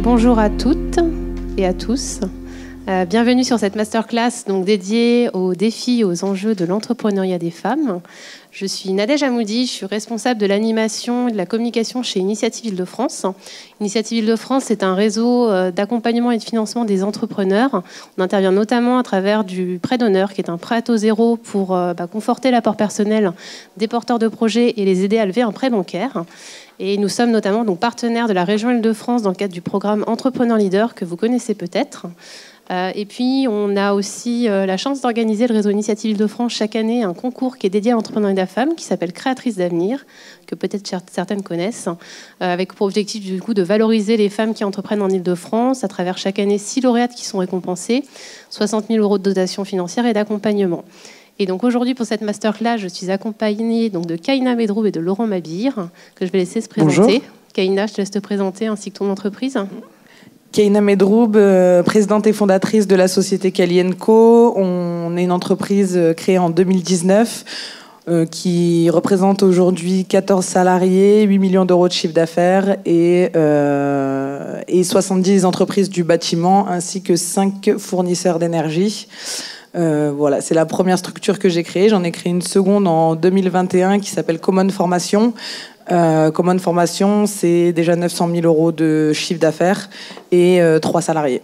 Bonjour à toutes et à tous. Bienvenue sur cette masterclass donc dédiée aux défis et aux enjeux de l'entrepreneuriat des femmes. Je suis Nadège Hamoudi, je suis responsable de l'animation et de la communication chez Initiative Île-de-France. Initiative Île-de-France, c'est un réseau d'accompagnement et de financement des entrepreneurs. On intervient notamment à travers du prêt d'honneur, qui est un prêt à taux zéro pour conforter l'apport personnel des porteurs de projets et les aider à lever un prêt bancaire. Et nous sommes notamment donc partenaires de la région Île-de-France dans le cadre du programme Entrepreneur Leader que vous connaissez peut-être. Et puis, on a aussi la chance d'organiser le réseau Initiative Île-de-France chaque année un concours qui est dédié à l'entrepreneuriat de la femme, qui s'appelle Créatrice d'avenir, que peut-être certaines connaissent, avec pour objectif du coup de valoriser les femmes qui entreprennent en Île-de-France à travers chaque année 6 lauréates qui sont récompensées, 60 000 € de dotation financière et d'accompagnement. Et donc aujourd'hui, pour cette masterclass, je suis accompagnée donc, de Kaina Medroub et de Laurent Mabir, que je vais laisser se présenter. Bonjour. Kaina, je te laisse te présenter, ainsi que ton entreprise. Kaina Medroub, présidente et fondatrice de la société Cali & Co. On est une entreprise créée en 2019 qui représente aujourd'hui 14 salariés, 8 millions d'euros de chiffre d'affaires et 70 entreprises du bâtiment ainsi que 5 fournisseurs d'énergie. Voilà, c'est la première structure que j'ai créée. J'en ai créé une seconde en 2021 qui s'appelle Common Formation. Common Formation, c'est déjà 900 000 € de chiffre d'affaires et 3 salariés.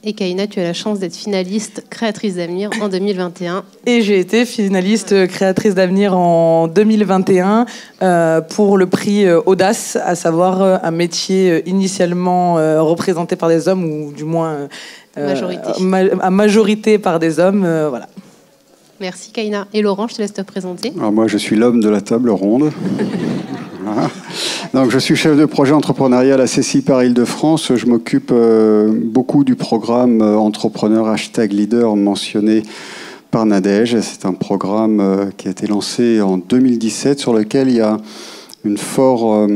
Et Kaina, tu as la chance d'être finaliste Créatrice d'avenir en 2021. Et j'ai été finaliste Créatrice d'avenir en 2021 pour le prix Audace, à savoir un métier initialement représenté par des hommes, ou du moins à majorité par des hommes. Voilà. Merci Kaina. Et Laurent, je te laisse te présenter. Alors moi, je suis l'homme de la table ronde. Voilà. Donc, je suis chef de projet entrepreneurial à CCI par Île-de-France. Je m'occupe beaucoup du programme Entrepreneur #Leader mentionné par Nadège. C'est un programme qui a été lancé en 2017 sur lequel il y a une forte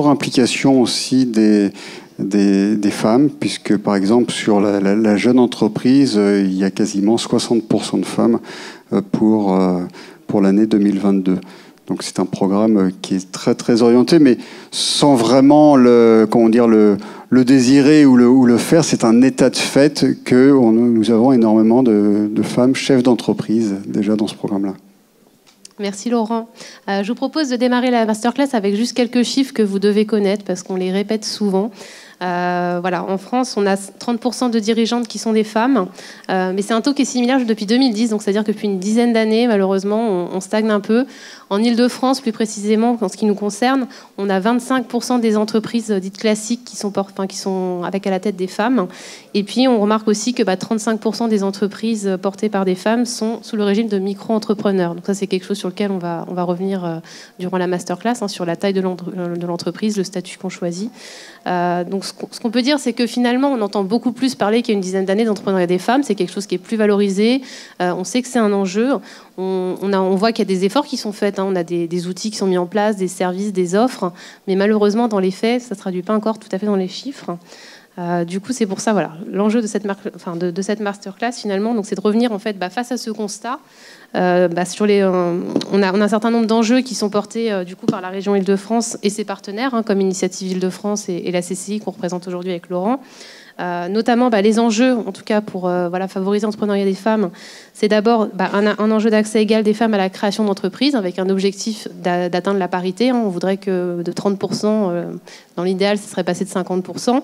implication aussi des femmes, puisque par exemple sur la jeune entreprise, il y a quasiment 60% de femmes pour l'année 2022. Donc c'est un programme qui est très très orienté, mais sans vraiment le désirer ou le faire. C'est un état de fait que nous avons énormément de femmes chefs d'entreprise déjà dans ce programme-là. Merci Laurent. Je vous propose de démarrer la masterclass avec juste quelques chiffres que vous devez connaître parce qu'on les répète souvent. Voilà, en France, on a 30% de dirigeantes qui sont des femmes, mais c'est un taux qui est similaire depuis 2010, donc c'est-à-dire que depuis une dizaine d'années, malheureusement, on stagne un peu. En Île-de-France, plus précisément, en ce qui nous concerne, on a 25% des entreprises dites classiques qui sont avec à la tête des femmes. Et puis, on remarque aussi que 35% des entreprises portées par des femmes sont sous le régime de micro-entrepreneurs. Donc ça, c'est quelque chose sur lequel on va revenir durant la masterclass, sur la taille de l'entreprise, le statut qu'on choisit. Donc, ce qu'on peut dire, c'est que finalement, on entend beaucoup plus parler qu'il y a une dizaine d'années d'entrepreneuriat des femmes. C'est quelque chose qui est plus valorisé. On sait que c'est un enjeu. On voit qu'il y a des efforts qui sont faits. On a des outils qui sont mis en place, des services, des offres. Mais malheureusement, dans les faits, ça ne se traduit pas encore tout à fait dans les chiffres. Du coup, c'est pour ça, voilà, l'enjeu de cette masterclass, finalement, c'est de revenir en fait, face à ce constat. On a un certain nombre d'enjeux qui sont portés du coup par la région Île-de-France et ses partenaires, comme Initiative Île-de-France et la CCI qu'on représente aujourd'hui avec Laurent. Notamment les enjeux, en tout cas pour favoriser l'entrepreneuriat des femmes, c'est d'abord un enjeu d'accès égal des femmes à la création d'entreprises avec un objectif d'atteindre la parité. On voudrait que de 30%, dans l'idéal, ce serait passé de 50%,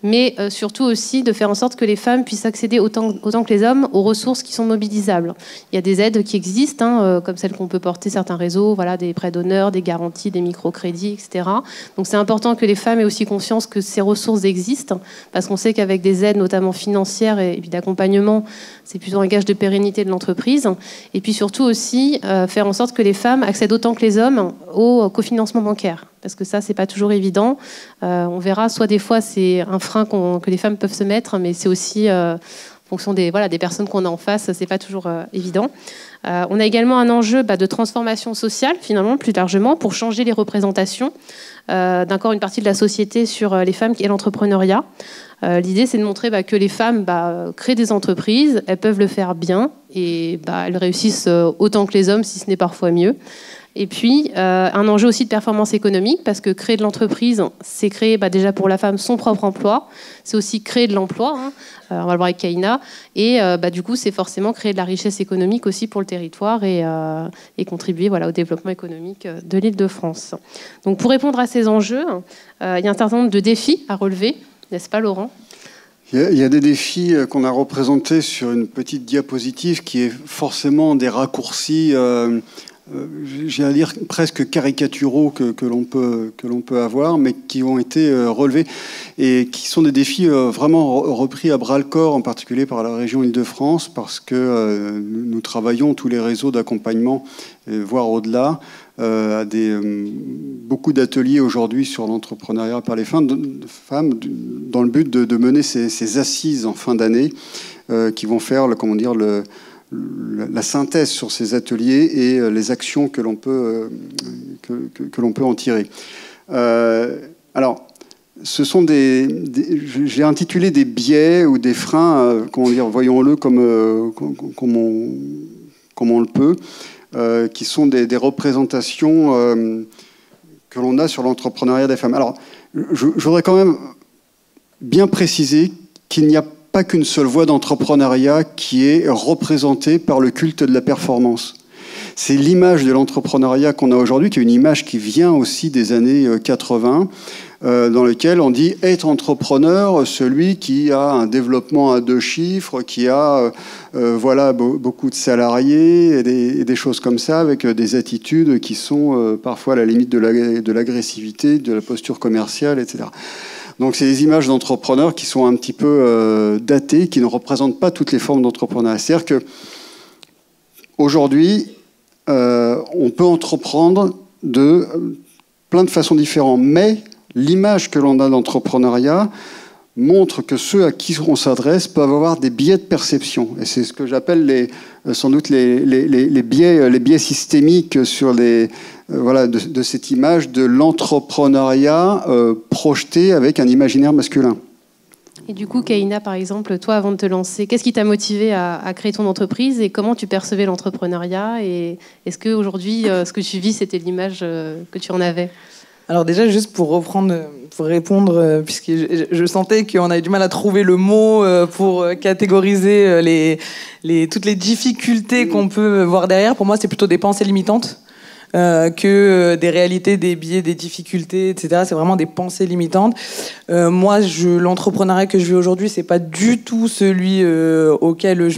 mais surtout aussi de faire en sorte que les femmes puissent accéder autant que les hommes aux ressources qui sont mobilisables. Il y a des aides qui existent, comme celles qu'on peut porter certains réseaux, des prêts d'honneur, des garanties, des microcrédits, etc. Donc c'est important que les femmes aient aussi conscience que ces ressources existent, parce qu'on sait qu'avec des aides, notamment financières et puis d'accompagnement, c'est plutôt un gage de pérennité de l'entreprise. Et puis surtout aussi faire en sorte que les femmes accèdent autant que les hommes au cofinancement bancaire. Parce que ça, c'est pas toujours évident. On verra, soit des fois, c'est un frein que les femmes peuvent se mettre, mais c'est aussi en fonction des personnes qu'on a en face, c'est pas toujours évident. On a également un enjeu de transformation sociale, finalement, plus largement, pour changer les représentations d'encore une partie de la société sur les femmes et l'entrepreneuriat. L'idée, c'est de montrer que les femmes créent des entreprises, elles peuvent le faire bien et elles réussissent autant que les hommes, si ce n'est parfois mieux. Et puis, un enjeu aussi de performance économique, parce que créer de l'entreprise, c'est créer déjà pour la femme son propre emploi, c'est aussi créer de l'emploi, on va le voir avec Kaina, et du coup, c'est forcément créer de la richesse économique aussi pour le territoire et contribuer au développement économique de l'Île-de-France. Donc, pour répondre à ces enjeux, il y a un certain nombre de défis à relever, n'est-ce pas, Laurent ? Il y a des défis qu'on a représentés sur une petite diapositive qui est forcément des raccourcis j'ai à dire presque caricaturaux que l'on peut avoir, mais qui ont été relevés et qui sont des défis vraiment repris à bras-le-corps, en particulier par la région Île-de-France, parce que nous travaillons tous les réseaux d'accompagnement, voire au-delà, à beaucoup d'ateliers aujourd'hui sur l'entrepreneuriat par les femmes dans le but de mener ces assises en fin d'année qui vont faire la synthèse sur ces ateliers et les actions que l'on peut en tirer. Alors, ce sont j'ai intitulé des biais ou des freins, voyons-le comme on le peut, qui sont des représentations que l'on a sur l'entrepreneuriat des femmes. Alors, je voudrais quand même bien préciser qu'il n'y a pas qu'une seule voie d'entrepreneuriat qui est représentée par le culte de la performance. C'est l'image de l'entrepreneuriat qu'on a aujourd'hui, qui est une image qui vient aussi des années 80, dans lequel on dit être entrepreneur, celui qui a un développement à 2 chiffres, qui a beaucoup de salariés et des choses comme ça, avec des attitudes qui sont parfois à la limite de l'agressivité, de la posture commerciale, etc. Donc c'est des images d'entrepreneurs qui sont un petit peu datées, qui ne représentent pas toutes les formes d'entrepreneuriat. C'est-à-dire qu'aujourd'hui, on peut entreprendre de plein de façons différentes, mais l'image que l'on a d'entrepreneuriat montre que ceux à qui on s'adresse peuvent avoir des biais de perception. Et c'est ce que j'appelle sans doute les biais systémiques sur de cette image de l'entrepreneuriat projeté avec un imaginaire masculin. Et du coup, Kaina, par exemple, toi, avant de te lancer, qu'est-ce qui t'a motivé à créer ton entreprise et comment tu percevais l'entrepreneuriat ? Et est-ce qu'aujourd'hui, ce que tu vis, c'était l'image que tu en avais ? Alors déjà, juste pour répondre, puisque je sentais qu'on avait du mal à trouver le mot pour catégoriser toutes les difficultés qu'on peut voir derrière. Pour moi, c'est plutôt des pensées limitantes que des réalités, des biais, des difficultés, etc. C'est vraiment des pensées limitantes. Moi, l'entrepreneuriat que je vis aujourd'hui, c'est pas du tout celui auquel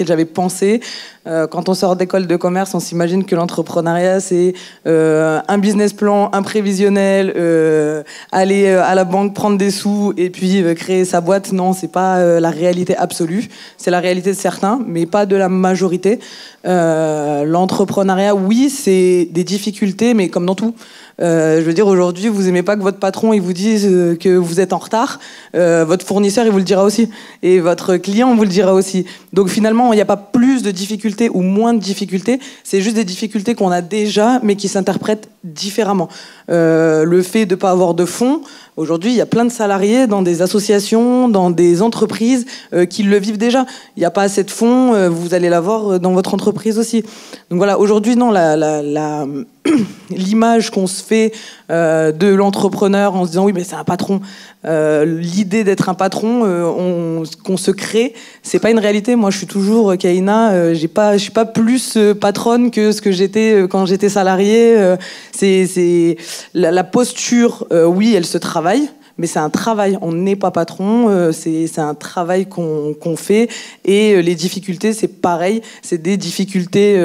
j'avais pensé. Quand on sort d'école de commerce, on s'imagine que l'entrepreneuriat, c'est un business plan, un prévisionnel, aller à la banque prendre des sous et puis créer sa boîte. Non, c'est pas la réalité absolue. C'est la réalité de certains, mais pas de la majorité. L'entrepreneuriat, oui, c'est des difficultés, mais comme dans tout. Je veux dire, aujourd'hui, vous aimez pas que votre patron il vous dise que vous êtes en retard. Votre fournisseur, il vous le dira aussi. Et votre client vous le dira aussi. Donc finalement, il n'y a pas plus de difficultés ou moins de difficultés. C'est juste des difficultés qu'on a déjà, mais qui s'interprètent différemment. Le fait de ne pas avoir de fonds, aujourd'hui, il y a plein de salariés dans des associations, dans des entreprises qui le vivent déjà. Il n'y a pas assez de fonds, vous allez l'avoir dans votre entreprise aussi. Donc voilà, aujourd'hui, non, l'image qu'on se fait de l'entrepreneur en se disant oui, mais c'est un patron. L'idée d'être un patron qu'on se crée, c'est pas une réalité. Moi, je suis toujours Kaina. Je suis pas plus patronne que ce que j'étais quand j'étais salariée. C'est la posture. Oui, elle se travaille. Mais c'est un travail, on n'est pas patron, c'est un travail qu'on fait. Et les difficultés, c'est pareil, c'est des difficultés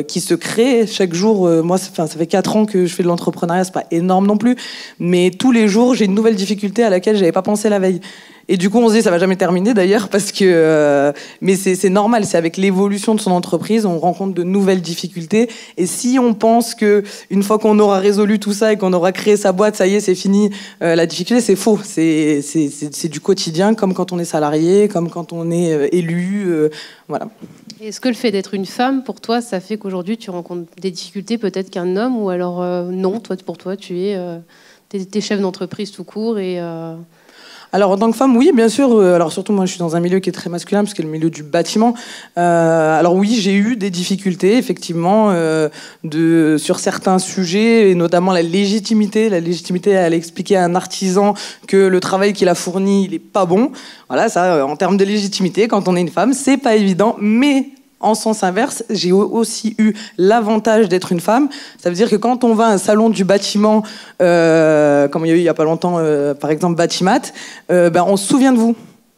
qui se créent chaque jour. Moi, ça fait 4 ans que je fais de l'entrepreneuriat, c'est pas énorme non plus, mais tous les jours, j'ai une nouvelle difficulté à laquelle j'avais pas pensé la veille. Et du coup, on se dit, ça va jamais terminer d'ailleurs, parce que. Mais c'est normal, c'est avec l'évolution de son entreprise, on rencontre de nouvelles difficultés. Et si on pense que une fois qu'on aura résolu tout ça et qu'on aura créé sa boîte, ça y est, c'est fini, la difficulté, c'est faux. C'est du quotidien, comme quand on est salarié, comme quand on est élu, voilà. Est-ce que le fait d'être une femme, pour toi, ça fait qu'aujourd'hui, tu rencontres des difficultés peut-être qu'un homme, ou alors non, pour toi, t'es chef d'entreprise tout court et. Alors, en tant que femme, oui, bien sûr. Alors, surtout, moi, je suis dans un milieu qui est très masculin, parce que le milieu du bâtiment. Alors, oui, j'ai eu des difficultés, effectivement, sur certains sujets, et notamment la légitimité. La légitimité à aller expliquer à un artisan que le travail qu'il a fourni, il n'est pas bon. Voilà, ça, en termes de légitimité, quand on est une femme, c'est pas évident, mais... En sens inverse, j'ai aussi eu l'avantage d'être une femme. Ça veut dire que quand on va à un salon du bâtiment, comme il y a eu il n'y a pas longtemps, par exemple Batimat, on se souvient de vous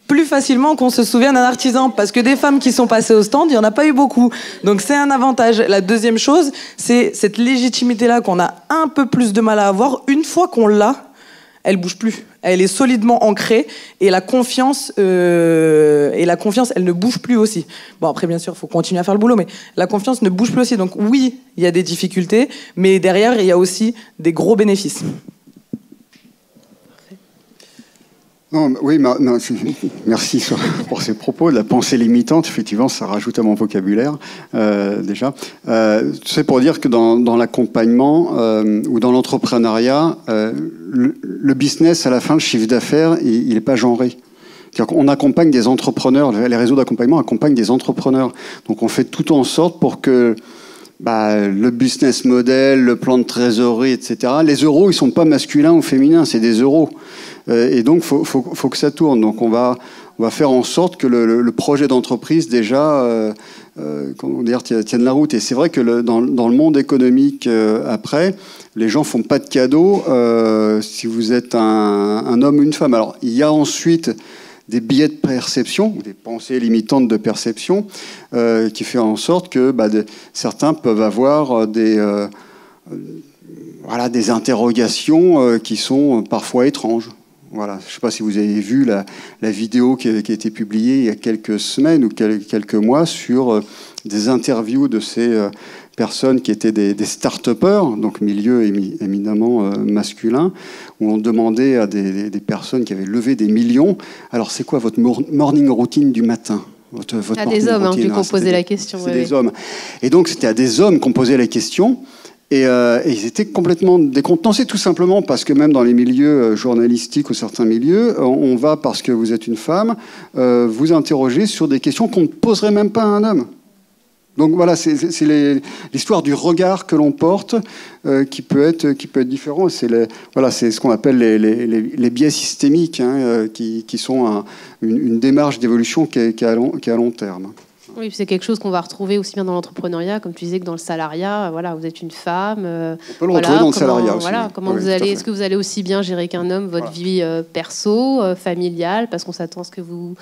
plus facilement qu'on se souvient d'un artisan. Parce que des femmes qui sont passées au stand, il n'y en a pas eu beaucoup. Donc c'est un avantage. La deuxième chose, c'est cette légitimité-là qu'on a un peu plus de mal à avoir. Une fois qu'on l'a, elle bouge plus. Elle est solidement ancrée et la confiance, elle ne bouge plus aussi. Bon, après, bien sûr, il faut continuer à faire le boulot, mais la confiance ne bouge plus aussi. Donc oui, il y a des difficultés, mais derrière, il y a aussi des gros bénéfices. Non, oui, merci pour ces propos. La pensée limitante, effectivement, ça rajoute à mon vocabulaire, déjà. C'est pour dire que dans l'accompagnement ou dans l'entrepreneuriat, le business, à la fin, le chiffre d'affaires, il n'est pas genré. C'est-à-dire qu'on accompagne des entrepreneurs, les réseaux d'accompagnement accompagnent des entrepreneurs. Donc on fait tout en sorte pour que le business model, le plan de trésorerie, etc. Les euros, ils sont pas masculins ou féminins, c'est des euros. Et donc, faut que ça tourne. Donc, on va faire en sorte que le projet d'entreprise, déjà, tienne la route. Et c'est vrai que dans le monde économique, après, les gens font pas de cadeaux si vous êtes un homme ou une femme. Alors, il y a ensuite des biais de perception, ou des pensées limitantes de perception, qui fait en sorte que certains peuvent avoir des interrogations qui sont parfois étranges. Voilà. Je ne sais pas si vous avez vu la vidéo qui a été publiée il y a quelques semaines ou quelques mois sur des interviews de ces personnes qui étaient des start-upers, donc milieu éminemment masculin, où on demandait à des personnes qui avaient levé des millions, alors c'est quoi votre morning routine du matin ? À des hommes qui ont posé la question. C'est des hommes. Et donc c'était à des hommes qu'on posait la question. Et ils étaient complètement décontenancés, tout simplement parce que même dans les milieux journalistiques ou certains milieux, on va, parce que vous êtes une femme, vous interroger sur des questions qu'on ne poserait même pas à un homme. Donc voilà, c'est l'histoire du regard que l'on porte qui peut être différent. C'est ce qu'on appelle les biais systémiques, qui sont une démarche d'évolution qui est à long terme. Oui, c'est quelque chose qu'on va retrouver aussi bien dans l'entrepreneuriat, comme tu disais, que dans le salariat. Voilà, vous êtes une femme. On peut le retrouver dans le salariat aussi. Voilà, comment vous allez, est-ce que vous allez aussi bien gérer qu'un homme votre vie perso, familiale, parce qu'on s'attend à ce que vous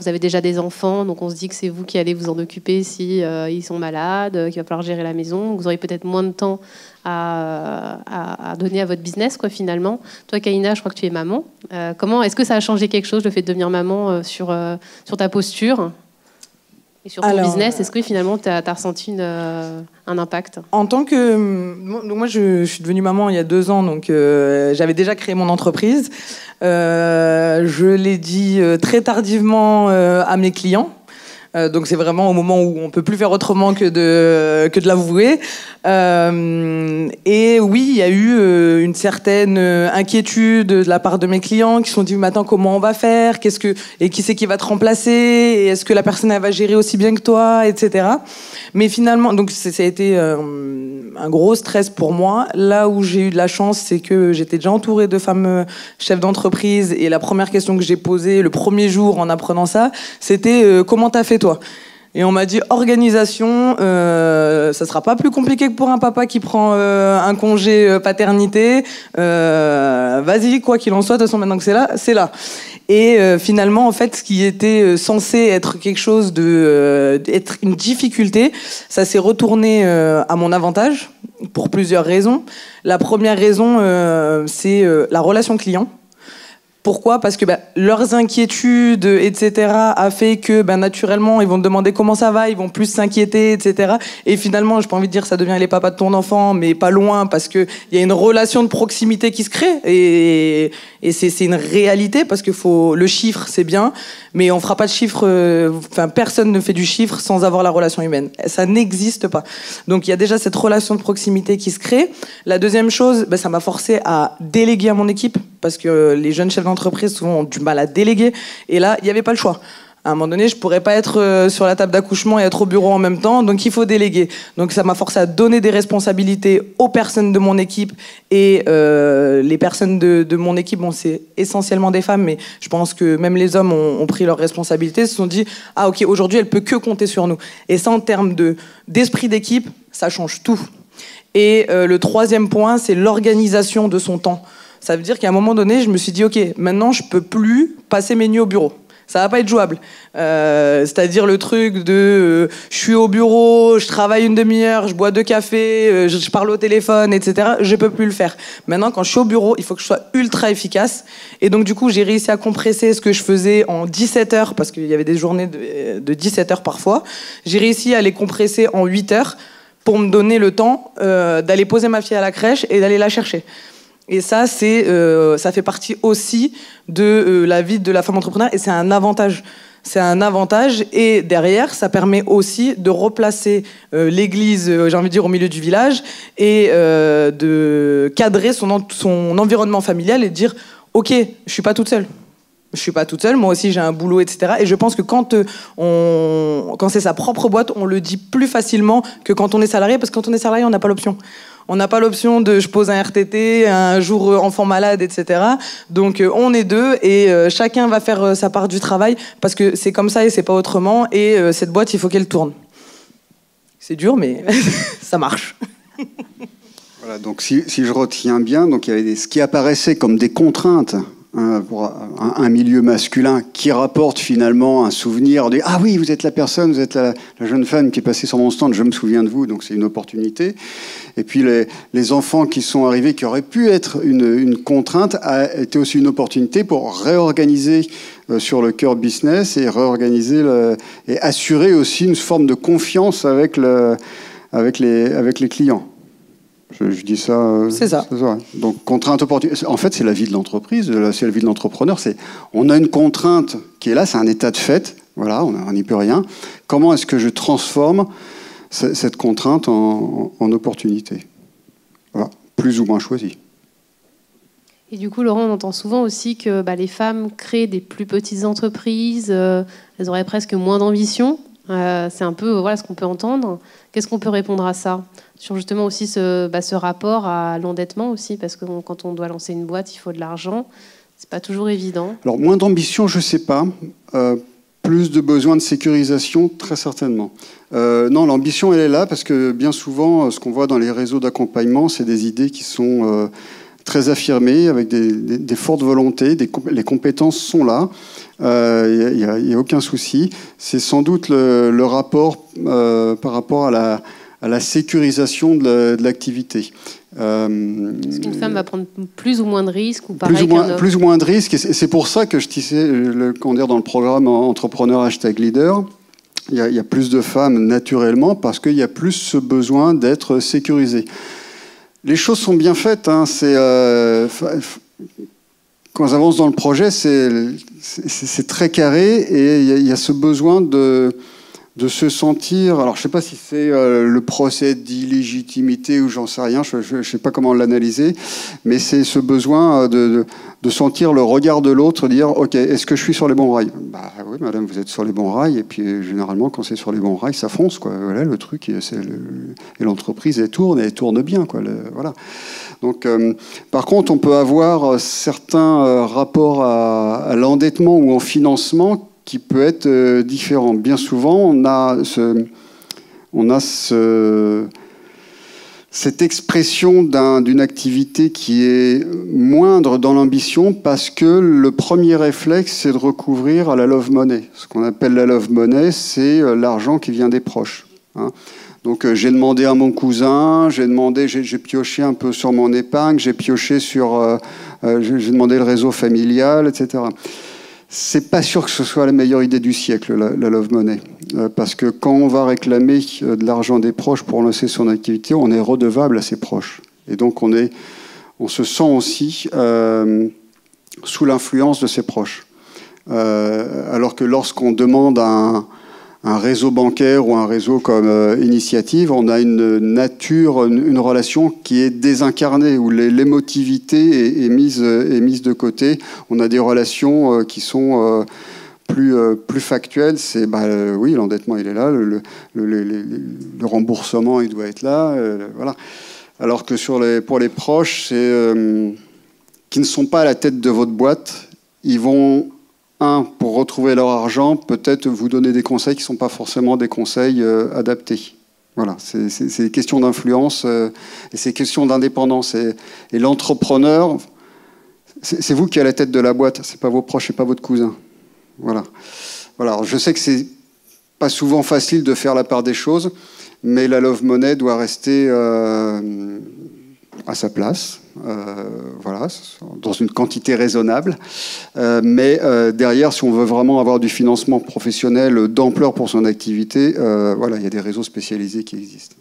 avez déjà des enfants, donc on se dit que c'est vous qui allez vous en occuper si ils sont malades, qu'il va falloir gérer la maison. Vous aurez peut-être moins de temps à donner à votre business, quoi, finalement. Toi, Kaina, je crois que tu es maman. Est-ce que ça a changé quelque chose, le fait de devenir maman, sur ta posture et sur ton business? Est-ce que finalement tu as ressenti un impact? En tant que... moi, je suis devenue maman il y a 2 ans, donc j'avais déjà créé mon entreprise. Je l'ai dit très tardivement à mes clients. Donc c'est vraiment au moment où on peut plus faire autrement que de l'avouer. Et oui, il y a eu une certaine inquiétude de la part de mes clients qui se sont dit maintenant comment on va faire, et qui c'est qui va te remplacer, et est-ce que la personne elle va gérer aussi bien que toi, etc. Mais finalement, donc ça a été un gros stress pour moi. Là où j'ai eu de la chance, c'est que j'étais déjà entourée de femmes chefs d'entreprise, et la première question que j'ai posée le premier jour en apprenant ça, c'était comment t'as fait toi? Et on m'a dit organisation, ça sera pas plus compliqué que pour un papa qui prend un congé paternité. Vas-y, quoi qu'il en soit, de toute façon maintenant que c'est là, c'est là. Et finalement, en fait, ce qui était censé être quelque chose être une difficulté, ça s'est retourné à mon avantage pour plusieurs raisons. La première raison, c'est la relation client. Pourquoi ? Parce que leurs inquiétudes, etc., a fait que naturellement, ils vont te demander comment ça va, ils vont plus s'inquiéter, etc. Et finalement, j'ai pas envie de dire que ça devient les papas de ton enfant, mais pas loin, parce qu'il y a une relation de proximité qui se crée. Et c'est une réalité parce que le chiffre, c'est bien, mais on fera pas de chiffre. Personne ne fait du chiffre sans avoir la relation humaine. Ça n'existe pas. Donc il y a déjà cette relation de proximité qui se crée. La deuxième chose, ça m'a forcé à déléguer à mon équipe parce que les jeunes chefs d'entreprise souvent ont du mal à déléguer. Et là, il n'y avait pas le choix. À un moment donné, je pourrais pas être sur la table d'accouchement et être au bureau en même temps, donc il faut déléguer. Donc ça m'a forcé à donner des responsabilités aux personnes de mon équipe et les personnes de mon équipe, bon, c'est essentiellement des femmes, mais je pense que même les hommes ont pris leurs responsabilités, se sont dit « Ah ok, aujourd'hui, elle peut que compter sur nous ». Et ça, en termes d'esprit d'équipe, ça change tout. Et le troisième point, c'est l'organisation de son temps. Ça veut dire qu'à un moment donné, je me suis dit « Ok, maintenant, je peux plus passer mes nuits au bureau ». Ça va pas être jouable. C'est-à-dire le truc de je suis au bureau, je travaille une demi-heure, je bois 2 cafés, je parle au téléphone, etc. Je peux plus le faire. Maintenant, quand je suis au bureau, il faut que je sois ultra efficace. Et donc, du coup, j'ai réussi à compresser ce que je faisais en 17 heures, parce qu'il y avait des journées de 17 heures parfois. J'ai réussi à les compresser en 8 heures pour me donner le temps d'aller poser ma fille à la crèche et d'aller la chercher. Et ça, ça fait partie aussi de la vie de la femme entrepreneur et c'est un avantage. C'est un avantage et derrière, ça permet aussi de replacer l'église, j'ai envie de dire, au milieu du village et de cadrer son environnement familial et de dire « Ok, je suis pas toute seule. Je suis pas toute seule, moi aussi j'ai un boulot, etc. » Et je pense que quand c'est sa propre boîte, on le dit plus facilement que quand on est salarié, parce que quand on est salarié, on n'a pas l'option. On n'a pas l'option de je pose un RTT, un jour enfant malade, etc. Donc on est deux et chacun va faire sa part du travail parce que c'est comme ça et c'est pas autrement. Et cette boîte, il faut qu'elle tourne. C'est dur, mais ça marche. Voilà, donc si je retiens bien, donc il y avait ce qui apparaissait comme des contraintes pour un milieu masculin qui rapporte finalement un souvenir de « Ah oui, vous êtes la personne, vous êtes la jeune femme qui est passée sur mon stand, je me souviens de vous, donc c'est une opportunité. » Et puis les enfants qui sont arrivés, qui auraient pu être une contrainte, a été aussi une opportunité pour réorganiser sur le cœur business et réorganiser et assurer aussi une forme de confiance avec les clients. Je dis ça. C'est ça. Donc, contrainte opportunité. En fait, c'est la vie de l'entreprise, c'est la vie de l'entrepreneur. On a une contrainte qui est là, c'est un état de fait. Voilà, on n'y peut rien. Comment est-ce que je transforme cette contrainte en opportunité? Voilà, plus ou moins choisie. Et du coup, Laurent, on entend souvent aussi que les femmes créent des plus petites entreprises, elles auraient presque moins d'ambition. C'est un peu ce qu'on peut entendre. Qu'est-ce qu'on peut répondre à ça? Sur justement aussi ce rapport à l'endettement aussi, parce que quand on doit lancer une boîte, il faut de l'argent. C'est pas toujours évident. Alors, moins d'ambition, je sais pas. Plus de besoin de sécurisation, très certainement. Non, l'ambition, elle est là, parce que bien souvent, ce qu'on voit dans les réseaux d'accompagnement, c'est des idées qui sont très affirmées, avec des fortes volontés, les compétences sont là. Il n'y a aucun souci. C'est sans doute le rapport par rapport à la sécurisation de l'activité. Est-ce qu'une femme va prendre plus ou moins de risques ou pareil plus ou moins de risques. Et c'est pour ça que je tissais dans le programme Entrepreneur #Leader. Il y a plus de femmes naturellement parce qu'il y a plus ce besoin d'être sécurisé. Les choses sont bien faites. Quand on avance dans le projet, c'est très carré et il y a ce besoin de se sentir... Alors, je ne sais pas si c'est le procès d'illégitimité ou j'en sais rien, je ne sais pas comment l'analyser, mais c'est ce besoin de sentir le regard de l'autre, dire « Ok, est-ce que je suis sur les bons rails ?» Bah oui, madame, vous êtes sur les bons rails, et puis généralement, quand c'est sur les bons rails, ça fonce, quoi. Voilà, le truc, et l'entreprise, elle tourne bien, quoi. Voilà. Donc, par contre, on peut avoir certains rapports à l'endettement ou au financement qui peut être différent. Bien souvent, on a cette expression d'une activité qui est moindre dans l'ambition parce que le premier réflexe, c'est de recouvrir à la love money. Ce qu'on appelle la love money, c'est l'argent qui vient des proches. Hein. Donc j'ai demandé à mon cousin, j'ai pioché un peu sur mon épargne, j'ai demandé le réseau familial, etc. C'est pas sûr que ce soit la meilleure idée du siècle, la love money. Parce que quand on va réclamer de l'argent des proches pour lancer son activité, on est redevable à ses proches. Et donc on se sent aussi sous l'influence de ses proches. Alors que lorsqu'on demande un réseau bancaire ou un réseau comme Initiative, on a une nature, une relation qui est désincarnée, où l'émotivité est mise de côté. On a des relations qui sont plus factuelles. C'est oui, l'endettement il est là, le remboursement il doit être là, voilà. Alors que pour les proches, qui ne sont pas à la tête de votre boîte, ils vont pour retrouver leur argent, peut-être vous donner des conseils qui ne sont pas forcément des conseils adaptés. Voilà, c'est question d'influence et c'est question d'indépendance. Et l'entrepreneur, c'est vous qui êtes à la tête de la boîte, c'est pas vos proches, c'est pas votre cousin. Voilà. Alors, je sais que c'est pas souvent facile de faire la part des choses, mais la love money doit rester à sa place, voilà, dans une quantité raisonnable. Mais derrière, si on veut vraiment avoir du financement professionnel d'ampleur pour son activité, voilà, il y a des réseaux spécialisés qui existent.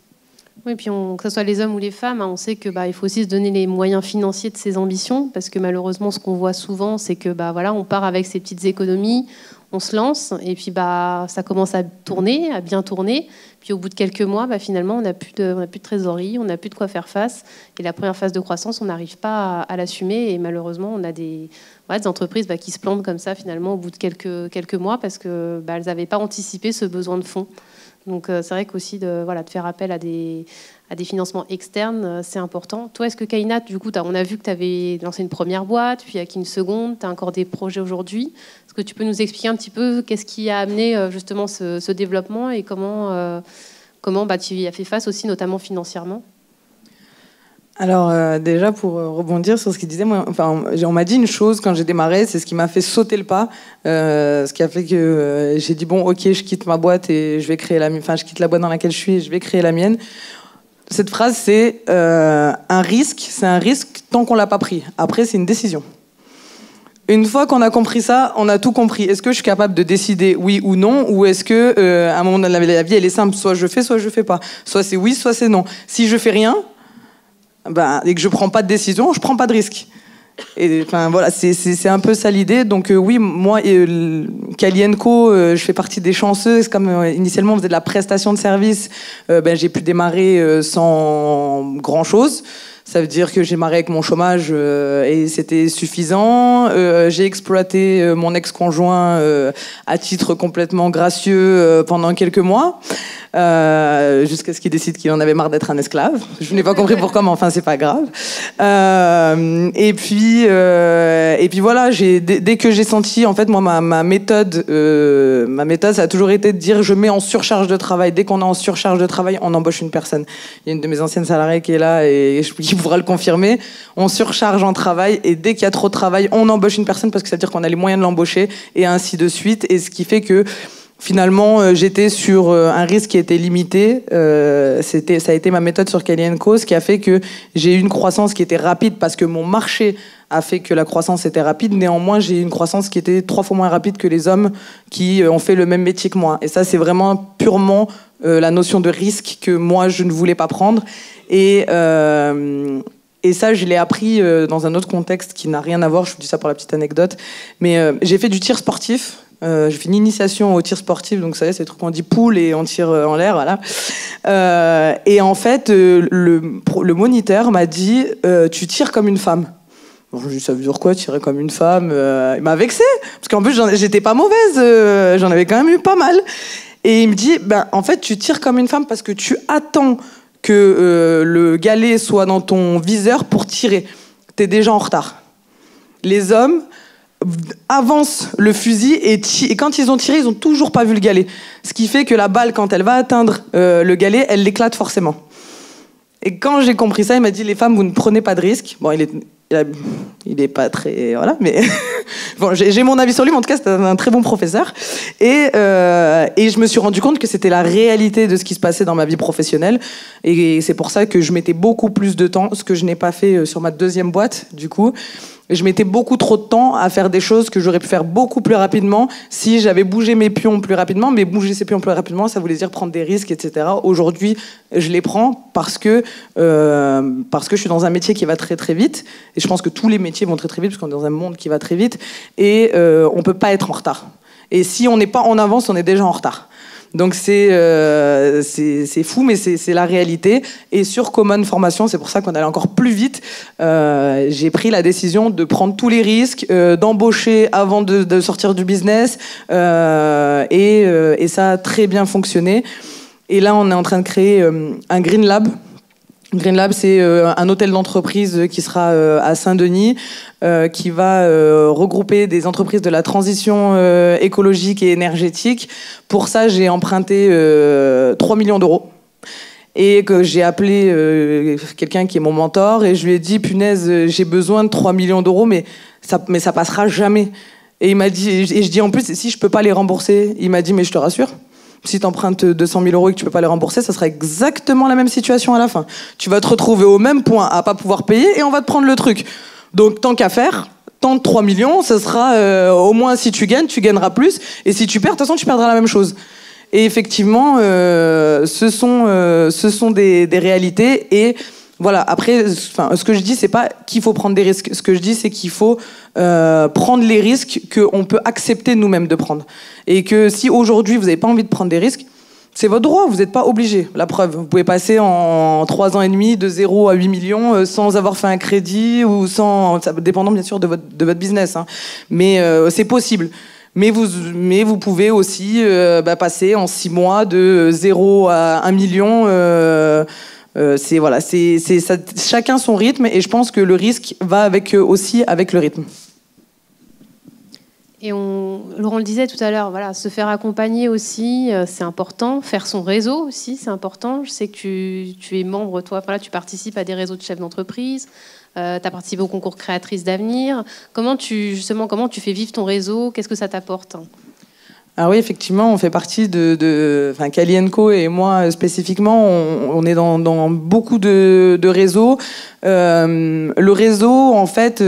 Oui, puis que ce soit les hommes ou les femmes, on sait que il faut aussi se donner les moyens financiers de ses ambitions, parce que malheureusement, ce qu'on voit souvent, c'est que voilà, on part avec ses petites économies, on se lance, et puis ça commence à tourner, à bien tourner. Puis au bout de quelques mois, finalement, on n'a plus de trésorerie, on n'a plus de quoi faire face. Et la première phase de croissance, on n'arrive pas à l'assumer. Et malheureusement, on a des entreprises qui se plantent comme ça, finalement, au bout de quelques mois, parce qu'elles n'avaient pas anticipé ce besoin de fonds. Donc c'est vrai qu'aussi de faire appel à des financements externes, c'est important. Toi, est-ce que Kainat, du coup, on a vu que tu avais lancé une première boîte, puis une seconde, tu as encore des projets aujourd'hui. Est-ce que tu peux nous expliquer un petit peu qu'est-ce qui a amené justement ce développement et comment tu y as fait face aussi, notamment financièrement ? Alors déjà pour rebondir sur ce qu'il disait, on m'a dit une chose quand j'ai démarré, c'est ce qui m'a fait sauter le pas, ce qui a fait que j'ai dit bon ok, je quitte ma boîte et je vais créer je quitte la boîte dans laquelle je suis et je vais créer la mienne. Cette phrase c'est un risque tant qu'on l'a pas pris. Après c'est une décision. Une fois qu'on a compris ça, on a tout compris. Est-ce que je suis capable de décider oui ou non, ou est-ce que à un moment donné la vie elle est simple, soit je fais, soit je fais pas, soit c'est oui, soit c'est non. Si je fais rien, et que je prends pas de décision, je prends pas de risque. Et voilà, c'est un peu ça l'idée. Donc oui, moi, Cali & Co, je fais partie des chanceuses. Comme initialement on faisait de la prestation de service, j'ai pu démarrer sans grand chose. Ça veut dire que j'ai démarré avec mon chômage et c'était suffisant. J'ai exploité mon ex-conjoint à titre complètement gracieux pendant quelques mois. Jusqu'à ce qu'il décide qu'il en avait marre d'être un esclave. Je n'ai pas compris pourquoi, mais enfin c'est pas grave. Et puis voilà, dès que j'ai senti, en fait, moi ma méthode, ça a toujours été de dire je mets en surcharge de travail. Dès qu'on est en surcharge de travail, on embauche une personne. Il y a une de mes anciennes salariées qui est là et qui pourra le confirmer. On surcharge en travail et dès qu'il y a trop de travail, on embauche une personne parce que ça veut dire qu'on a les moyens de l'embaucher et ainsi de suite. Et ce qui fait que finalement, j'étais sur un risque qui était limité. Ça a été ma méthode sur Cali & Co, ce qui a fait que j'ai eu une croissance qui était rapide parce que mon marché a fait que la croissance était rapide. Néanmoins, j'ai eu une croissance qui était 3 fois moins rapide que les hommes qui ont fait le même métier que moi. Et ça, c'est vraiment purement la notion de risque que moi, je ne voulais pas prendre. Et ça, je l'ai appris dans un autre contexte qui n'a rien à voir. Je vous dis ça pour la petite anecdote. Mais j'ai fait du tir sportif. J'ai fait une initiation au tir sportif, donc vous savez, c'est le truc qu'on dit poule et on tire en l'air, voilà. Et en fait, le moniteur m'a dit tu tires comme une femme. Bon, je lui ai dit ça veut dire quoi, tirer comme une femme Il m'a vexé, parce qu'en plus j'étais pas mauvaise, j'en avais quand même eu pas mal. Et il me dit en fait tu tires comme une femme parce que tu attends que le galet soit dans ton viseur pour tirer. T'es déjà en retard. Les hommes avancent le fusil et quand ils ont tiré, ils ont toujours pas vu le galet. Ce qui fait que la balle, quand elle va atteindre le galet, elle l'éclate forcément. Et quand j'ai compris ça, il m'a dit les femmes, vous ne prenez pas de risques. Bon, il est pas très voilà, mais bon, j'ai mon avis sur lui. Mais en tout cas, c'est un très bon professeur. Et je me suis rendu compte que c'était la réalité de ce qui se passait dans ma vie professionnelle. Et c'est pour ça que je mettais beaucoup plus de temps, ce que je n'ai pas fait sur ma deuxième boîte, du coup. Je mettais beaucoup trop de temps à faire des choses que j'aurais pu faire beaucoup plus rapidement si j'avais bougé mes pions plus rapidement. Mais bouger ses pions plus rapidement, ça voulait dire prendre des risques, etc. Aujourd'hui, je les prends parce que je suis dans un métier qui va très très vite. Et je pense que tous les métiers vont très très vite parce qu'on est dans un monde qui va très vite. Et on peut pas être en retard. Et si on n'est pas en avance, on est déjà en retard. Donc c'est fou, mais c'est la réalité. Et sur Common Formation, c'est pour ça qu'on allait encore plus vite. J'ai pris la décision de prendre tous les risques, d'embaucher avant de sortir du business, et ça a très bien fonctionné. Et là, on est en train de créer un Green Lab. Green Lab, c'est un hôtel d'entreprise qui sera à Saint-Denis, qui va regrouper des entreprises de la transition écologique et énergétique. Pour ça, j'ai emprunté 3 millions d'euros. Et que j'ai appelé quelqu'un qui est mon mentor et je lui ai dit, punaise, j'ai besoin de 3 millions d'euros, mais ça passera jamais. Et il m'a dit, et je dis en plus, si je peux pas les rembourser, il m'a dit, mais je te rassure, si tu empruntes 200 000 euros et que tu peux pas les rembourser, ça sera exactement la même situation à la fin. Tu vas te retrouver au même point à pas pouvoir payer et on va te prendre le truc. Donc tant qu'à faire, tente 3 millions, ça sera au moins si tu gagnes, tu gagneras plus. Et si tu perds, de toute façon, tu perdras la même chose. Et effectivement, ce sont des réalités. Et voilà, après, ce que je dis, c'est pas qu'il faut prendre des risques. Ce que je dis, c'est qu'il faut prendre les risques qu'on peut accepter nous-mêmes de prendre. Et que si aujourd'hui, vous n'avez pas envie de prendre des risques, c'est votre droit, vous n'êtes pas obligé. La preuve, vous pouvez passer en 3 ans et demi de 0 à 8 millions sans avoir fait un crédit ou sans, dépendant bien sûr de votre business. Hein. Mais c'est possible. Mais vous pouvez aussi passer en 6 mois de 0 à 1 million. Chacun son rythme et je pense que le risque va aussi avec le rythme. Et Laurent le disait tout à l'heure, voilà, se faire accompagner aussi, c'est important. Faire son réseau aussi, c'est important. Je sais que tu es membre, toi, voilà, tu participes à des réseaux de chefs d'entreprise. Tu as participé au concours Créatrice d'avenir. Comment tu fais vivre ton réseau? Qu'est-ce que ça t'apporte? Ah oui, effectivement, on fait partie Cali & Co et moi spécifiquement, on est dans beaucoup de réseaux. Le réseau, en fait,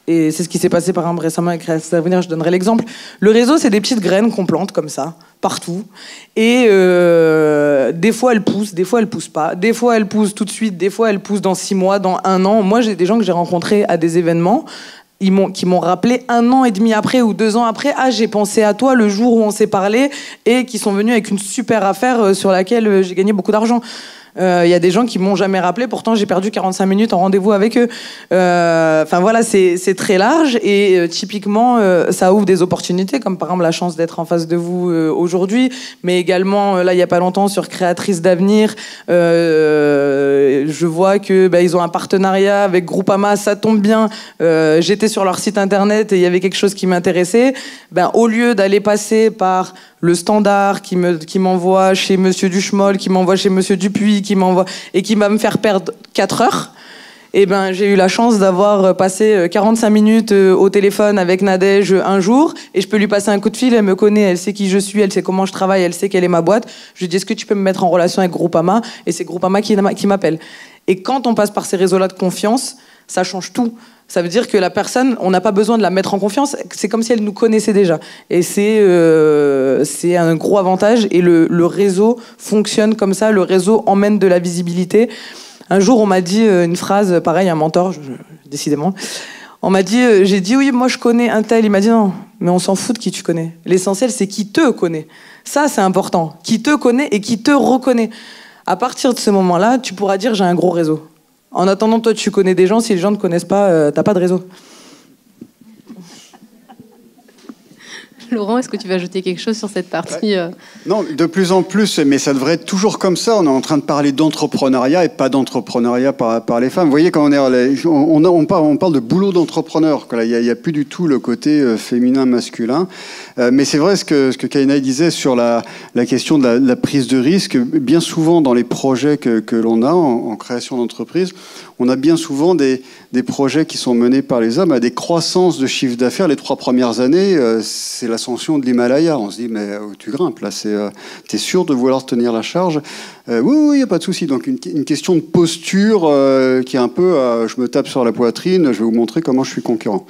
et c'est ce qui s'est passé par exemple récemment avec Créatrice d'avenir, je donnerai l'exemple. Le réseau, c'est des petites graines qu'on plante comme ça, partout. Et des fois, elles poussent, des fois, elles poussent pas. Des fois, elles poussent tout de suite, des fois, elles poussent dans 6 mois, dans 1 an. Moi, j'ai des gens que j'ai rencontrés à des événements qui m'ont rappelé 1 an et demi après ou 2 ans après, j'ai pensé à toi le jour où on s'est parlé, et qui sont venus avec une super affaire sur laquelle j'ai gagné beaucoup d'argent. Il y a des gens qui m'ont jamais rappelé, pourtant j'ai perdu 45 minutes en rendez-vous avec eux. Voilà, c'est très large et typiquement ça ouvre des opportunités, comme par exemple la chance d'être en face de vous aujourd'hui, mais également là il y a pas longtemps sur Créatrice d'avenir, je vois que ils ont un partenariat avec Groupama, ça tombe bien. J'étais sur leur site internet et il y avait quelque chose qui m'intéressait. Au lieu d'aller passer par le standard qui m'envoie chez Monsieur Duchemol, qui m'envoie chez Monsieur Dupuis, qui va me faire perdre 4 heures, j'ai eu la chance d'avoir passé 45 minutes au téléphone avec Nadège un jour, et je peux lui passer un coup de fil, elle me connaît, elle sait qui je suis, elle sait comment je travaille, elle sait quelle est ma boîte. Je lui dis, est-ce que tu peux me mettre en relation avec Groupama? Et c'est Groupama qui m'appelle. Et quand on passe par ces réseaux-là de confiance, ça change tout. Ça veut dire que la personne, on n'a pas besoin de la mettre en confiance, c'est comme si elle nous connaissait déjà. Et c'est un gros avantage, et le réseau fonctionne comme ça, le réseau emmène de la visibilité. Un jour, on m'a dit une phrase, pareil, un mentor, décidément. On m'a dit, j'ai dit oui, moi je connais un tel. Il m'a dit non, mais on s'en fout de qui tu connais. L'essentiel, c'est qui te connaît. Ça, c'est important. Qui te connaît et qui te reconnaît. À partir de ce moment-là, tu pourras dire j'ai un gros réseau. En attendant, toi, tu connais des gens. Si les gens ne te connaissent pas, t'as pas de réseau. Laurent, est-ce que tu vas ajouter quelque chose sur cette partie Non, de plus en plus, mais ça devrait être toujours comme ça. On est en train de parler d'entrepreneuriat et pas d'entrepreneuriat par les femmes. Vous voyez, quand on parle de boulot d'entrepreneur, il n'y a plus du tout le côté féminin, masculin. Mais c'est vrai ce que Kaina disait sur la question de la prise de risque. Bien souvent, dans les projets que l'on a en création d'entreprise, on a bien souvent des des projets qui sont menés par les hommes à des croissances de chiffre d'affaires. Les 3 premières années, c'est l'ascension de l'Himalaya. On se dit, mais où tu grimpes là, t'es sûr de vouloir tenir la charge? Oui, il n'y a pas de souci. Donc une question de posture qui est un peu, je me tape sur la poitrine, je vais vous montrer comment je suis concurrent.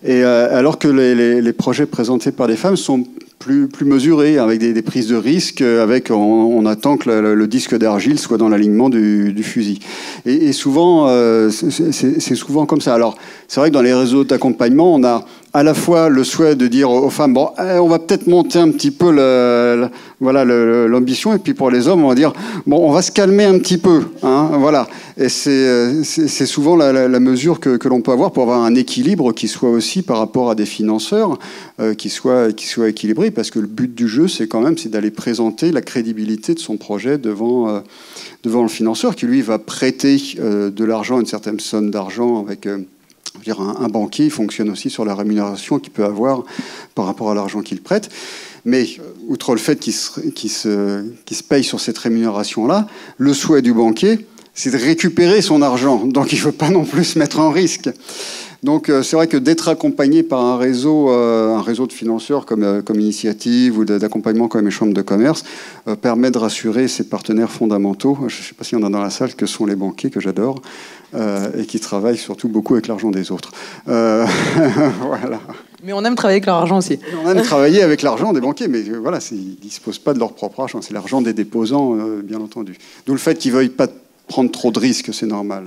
Et alors que les projets présentés par les femmes sont plus mesurés, avec des prises de risque, avec on attend que le disque d'argile soit dans l'alignement du fusil. Et souvent, c'est souvent comme ça. Alors, c'est vrai que dans les réseaux d'accompagnement, on a à la fois le souhait de dire aux femmes, bon, on va peut-être monter un petit peu l'ambition, et puis pour les hommes, on va dire, bon, on va se calmer un petit peu, hein, voilà. Et c'est souvent la mesure que l'on peut avoir pour avoir un équilibre qui soit aussi par rapport à des financeurs, qui soit équilibré, parce que le but du jeu, c'est d'aller présenter la crédibilité de son projet devant le financeur, qui lui va prêter de l'argent, une certaine somme d'argent avec... un banquier fonctionne aussi sur la rémunération qu'il peut avoir par rapport à l'argent qu'il prête. Mais outre le fait qu'il se paye sur cette rémunération-là, le souhait du banquier, c'est de récupérer son argent. Donc il ne veut pas non plus se mettre en risque. Donc c'est vrai que d'être accompagné par un réseau de financeurs comme Initiative ou d'accompagnement comme les chambres de commerce permet de rassurer ses partenaires fondamentaux. Je ne sais pas s'il y en a dans la salle, que sont les banquiers, que j'adore, et qui travaillent surtout beaucoup avec l'argent des autres. Voilà. Mais on aime travailler avec leur argent aussi. On aime travailler avec l'argent des banquiers, mais voilà, ils ne disposent pas de leur propre argent. C'est l'argent des déposants, bien entendu. D'où le fait qu'ils ne veuillent pas prendre trop de risques, c'est normal.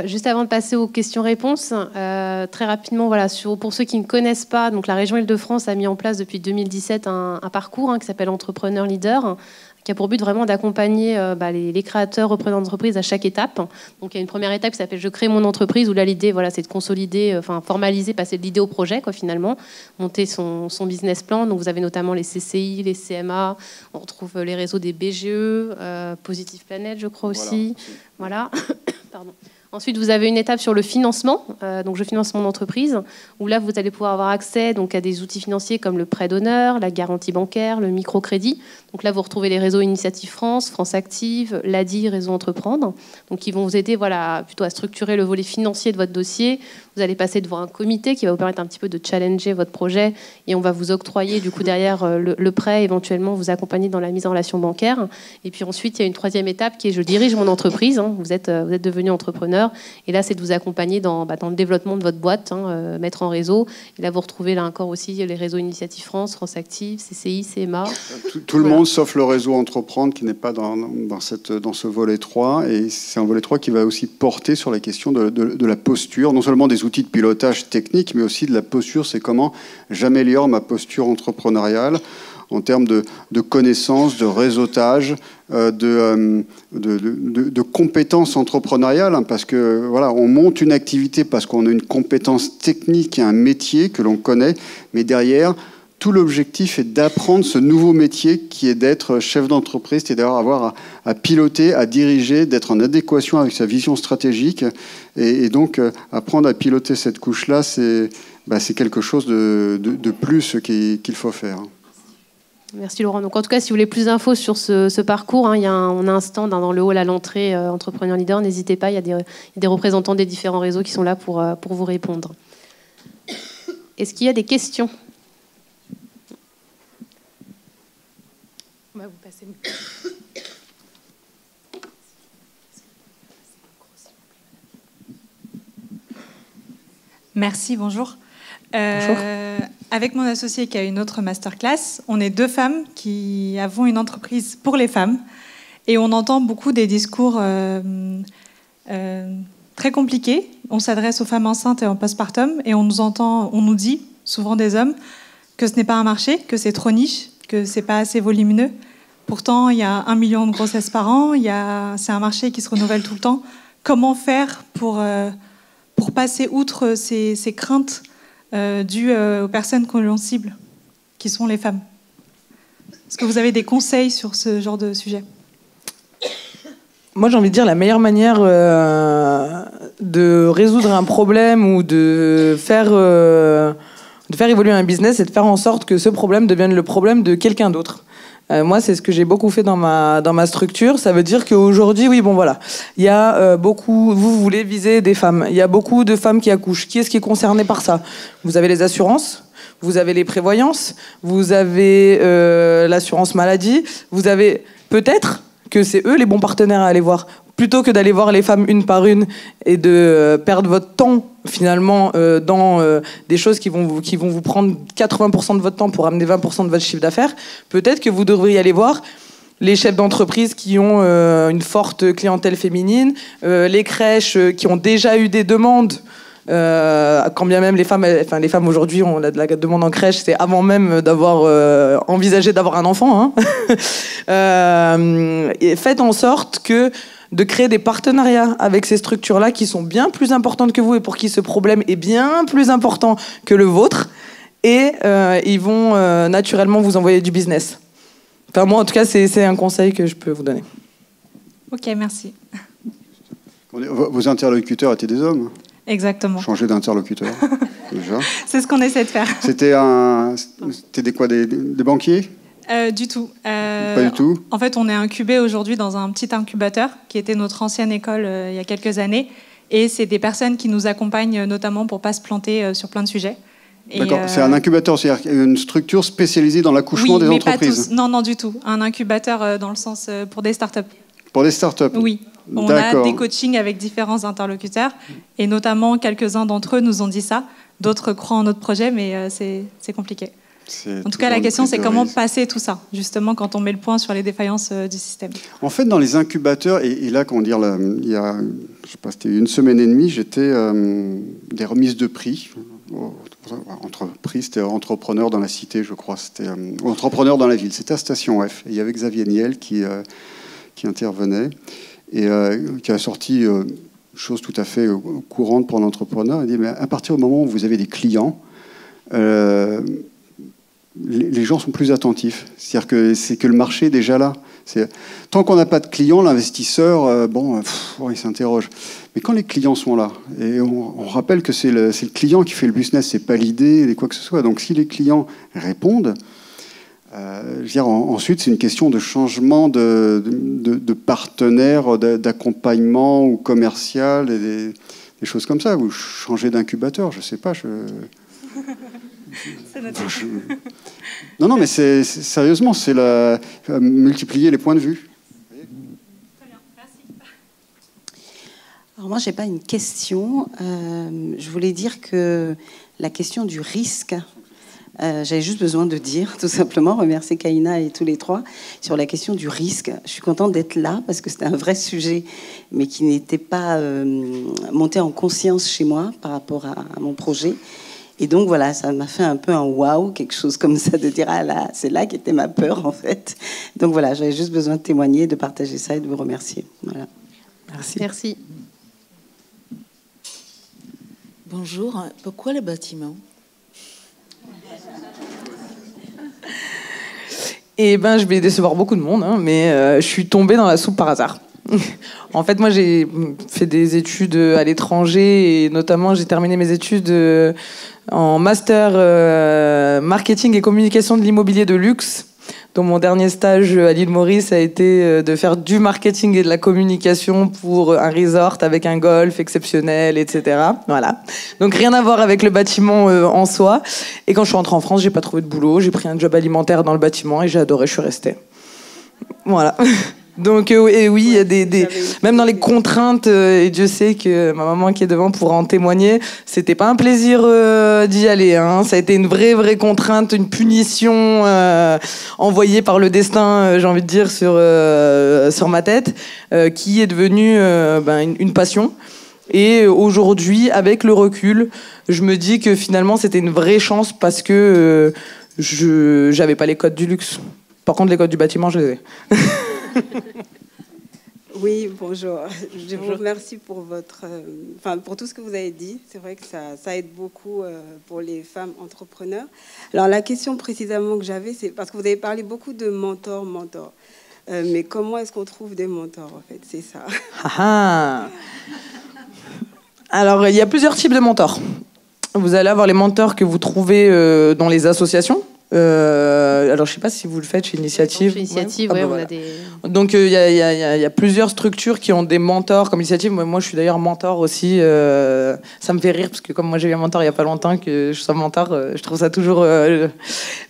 Juste avant de passer aux questions-réponses, très rapidement, voilà, pour ceux qui ne connaissent pas, donc la région Île-de-France a mis en place depuis 2017 un parcours qui s'appelle Entrepreneur Leader, qui a pour but vraiment d'accompagner les créateurs, repreneurs d'entreprise à chaque étape. Donc il y a une première étape qui s'appelle « Je crée mon entreprise », où là l'idée, c'est de consolider, formaliser, passer de l'idée au projet, finalement, monter son business plan. Donc vous avez notamment les CCI, les CMA, on retrouve les réseaux des BGE, Positive Planet, je crois aussi. Voilà. Pardon. Ensuite, vous avez une étape sur le financement, donc je finance mon entreprise, où là, vous allez pouvoir avoir accès à des outils financiers comme le prêt d'honneur, la garantie bancaire, le microcrédit. Donc là, vous retrouvez les réseaux Initiative France, France Active, l'ADI, Réseau Entreprendre, donc qui vont vous aider plutôt à structurer le volet financier de votre dossier. Vous allez passer devant un comité qui va vous permettre un petit peu de challenger votre projet, et on va vous octroyer du coup derrière le prêt, éventuellement vous accompagner dans la mise en relation bancaire. Et puis ensuite, il y a une troisième étape qui est « Je dirige mon entreprise ». Vous êtes devenu entrepreneur. Et là, c'est de vous accompagner dans le développement de votre boîte, mettre en réseau. Et là, vous retrouvez là encore aussi les réseaux Initiative France, France Active, CCI, CMA. Tout le monde, sauf le réseau Entreprendre, qui n'est pas dans ce volet 3. Et c'est un volet 3 qui va aussi porter sur la question de la posture, non seulement des outils de pilotage technique, mais aussi de la posture. C'est comment j'améliore ma posture entrepreneuriale en termes de connaissances, de réseautage, de compétences entrepreneuriales, parce que voilà, on monte une activité parce qu'on a une compétence technique et un métier que l'on connaît, mais derrière, tout l'objectif est d'apprendre ce nouveau métier qui est d'être chef d'entreprise, c'est d'avoir à piloter, à diriger, d'être en adéquation avec sa vision stratégique, et donc apprendre à piloter cette couche-là, c'est quelque chose de plus qu'il faut faire. Merci Laurent. Donc en tout cas, si vous voulez plus d'infos sur ce parcours, on a un stand dans le hall à l'entrée, Entrepreneur Leader. N'hésitez pas, il y a des représentants des différents réseaux qui sont là pour vous répondre. Est-ce qu'il y a des questions ? On va vous passer. Merci, bonjour. Bonjour. Avec mon associé qui a une autre masterclass, on est 2 femmes qui avons une entreprise pour les femmes, et on entend beaucoup des discours très compliqués. On s'adresse aux femmes enceintes et en postpartum, et on nous dit, souvent des hommes, que ce n'est pas un marché, que c'est trop niche, que c'est pas assez volumineux. Pourtant, il y a 1 million de grossesses par an, c'est un marché qui se renouvelle tout le temps. Comment faire pour passer outre ces craintes dues aux personnes que l'on cible, qui sont les femmes? Est-ce que vous avez des conseils sur ce genre de sujet? Moi, j'ai envie de dire la meilleure manière de résoudre un problème ou de faire de faire évoluer un business et de faire en sorte que ce problème devienne le problème de quelqu'un d'autre. Moi, c'est ce que j'ai beaucoup fait dans ma structure. Ça veut dire qu'aujourd'hui, oui, bon voilà, il y a beaucoup. Vous voulez viser des femmes. Il y a beaucoup de femmes qui accouchent. Qui est-ce qui est concerné par ça? Vous avez les assurances, vous avez les prévoyances, vous avez l'assurance maladie. Vous avez peut-être que c'est eux les bons partenaires à aller voir, plutôt que d'aller voir les femmes une par une et de perdre votre temps finalement dans des choses qui vont vous prendre 80% de votre temps pour amener 20% de votre chiffre d'affaires. Peut-être que vous devriez aller voir les chefs d'entreprise qui ont une forte clientèle féminine, les crèches qui ont déjà eu des demandes. Quand bien même les femmes aujourd'hui ont de la demande en crèche, c'est avant même d'avoir envisagé d'avoir un enfant. Et faites en sorte de créer des partenariats avec ces structures-là qui sont bien plus importantes que vous et pour qui ce problème est bien plus important que le vôtre. Et ils vont naturellement vous envoyer du business. Enfin, moi, en tout cas, c'est un conseil que je peux vous donner. Ok, merci. Vos interlocuteurs étaient des hommes? Exactement. Changer d'interlocuteur, déjà. C'est ce qu'on essaie de faire. C'était des banquiers? Du tout. Pas du tout. En fait, on est incubé aujourd'hui dans un petit incubateur qui était notre ancienne école il y a quelques années. Et c'est des personnes qui nous accompagnent notamment pour ne pas se planter sur plein de sujets. D'accord, c'est un incubateur, c'est-à-dire une structure spécialisée dans l'accouchement des entreprises. Pas tous. Non, du tout. Un incubateur dans le sens pour des startups. Pour des startups? Oui. On a des coachings avec différents interlocuteurs et notamment quelques-uns d'entre eux nous ont dit ça. D'autres croient en notre projet, mais c'est compliqué. En tout cas, la question, c'est comment passer tout ça, justement, quand on met le point sur les défaillances du système. En fait, dans les incubateurs, et là, comment dire, il y a, je sais pas, c'était une semaine et demie, j'étais des remises de prix. Entreprise, c'était entrepreneur dans la cité, je crois. C'était entrepreneur dans la ville. C'était à Station F. Et il y avait Xavier Niel qui intervenait et qui a sorti chose tout à fait courante pour l'entrepreneur. Il dit, mais à partir du moment où vous avez des clients, les gens sont plus attentifs. C'est-à-dire que c'est que le marché est déjà là. Tant qu'on n'a pas de clients, l'investisseur, il s'interroge. Mais quand les clients sont là, et on rappelle que c'est le client qui fait le business, c'est pas l'idée, quoi que ce soit. Donc si les clients répondent, je veux dire, ensuite c'est une question de changement de partenaire, d'accompagnement ou commercial, et des choses comme ça. Ou changer d'incubateur, je sais pas. Non, mais sérieusement, c'est multiplier les points de vue. Très bien, merci. Alors moi, j'ai pas une question. Je voulais dire que la question du risque, j'avais juste besoin de dire, tout simplement, remercier Kaina et tous les trois, sur la question du risque. Je suis contente d'être là, parce que c'était un vrai sujet, mais qui n'était pas monté en conscience chez moi par rapport à mon projet. Et donc voilà, ça m'a fait un peu un waouh, quelque chose comme ça, de dire ah là, c'est là qu'était ma peur en fait. Donc voilà, j'avais juste besoin de témoigner, de partager ça et de vous remercier. Voilà. Merci. Bonjour, pourquoi le bâtiment? Eh ben, je vais décevoir beaucoup de monde, mais je suis tombée dans la soupe par hasard. En fait, moi, j'ai fait des études à l'étranger et notamment, j'ai terminé mes études en master marketing et communication de l'immobilier de luxe, dont mon dernier stage à l'île Maurice a été de faire du marketing et de la communication pour un resort avec un golf exceptionnel, etc. Voilà. Donc rien à voir avec le bâtiment en soi. Et quand je suis rentrée en France, j'ai pas trouvé de boulot. J'ai pris un job alimentaire dans le bâtiment et j'ai adoré. Je suis restée. Voilà. Donc et oui, il y a même dans les contraintes, et Dieu sait que ma maman qui est devant pourra en témoigner, c'était pas un plaisir d'y aller. Ça a été une vraie contrainte, une punition envoyée par le destin, j'ai envie de dire, sur ma tête, qui est devenue une passion. Et aujourd'hui, avec le recul, je me dis que finalement c'était une vraie chance parce que j'avais pas les codes du luxe. Par contre, les codes du bâtiment, je les ai. Oui, bonjour. Je vous remercie pour pour tout ce que vous avez dit. C'est vrai que ça aide beaucoup pour les femmes entrepreneurs. Alors la question précisément que j'avais, c'est parce que vous avez parlé beaucoup de mentors. Mais comment est-ce qu'on trouve des mentors en fait? C'est ça. Alors il y a plusieurs types de mentors. Vous allez avoir les mentors que vous trouvez dans les associations. Alors, je ne sais pas si vous le faites chez Initiative. Chez Initiative, ouais. on Voilà. a des... Donc, il y a plusieurs structures qui ont des mentors comme Initiative. Moi, je suis d'ailleurs mentor aussi. Ça me fait rire, parce que comme moi, j'ai eu un mentor il n'y a pas longtemps, que je sois mentor, je trouve ça toujours...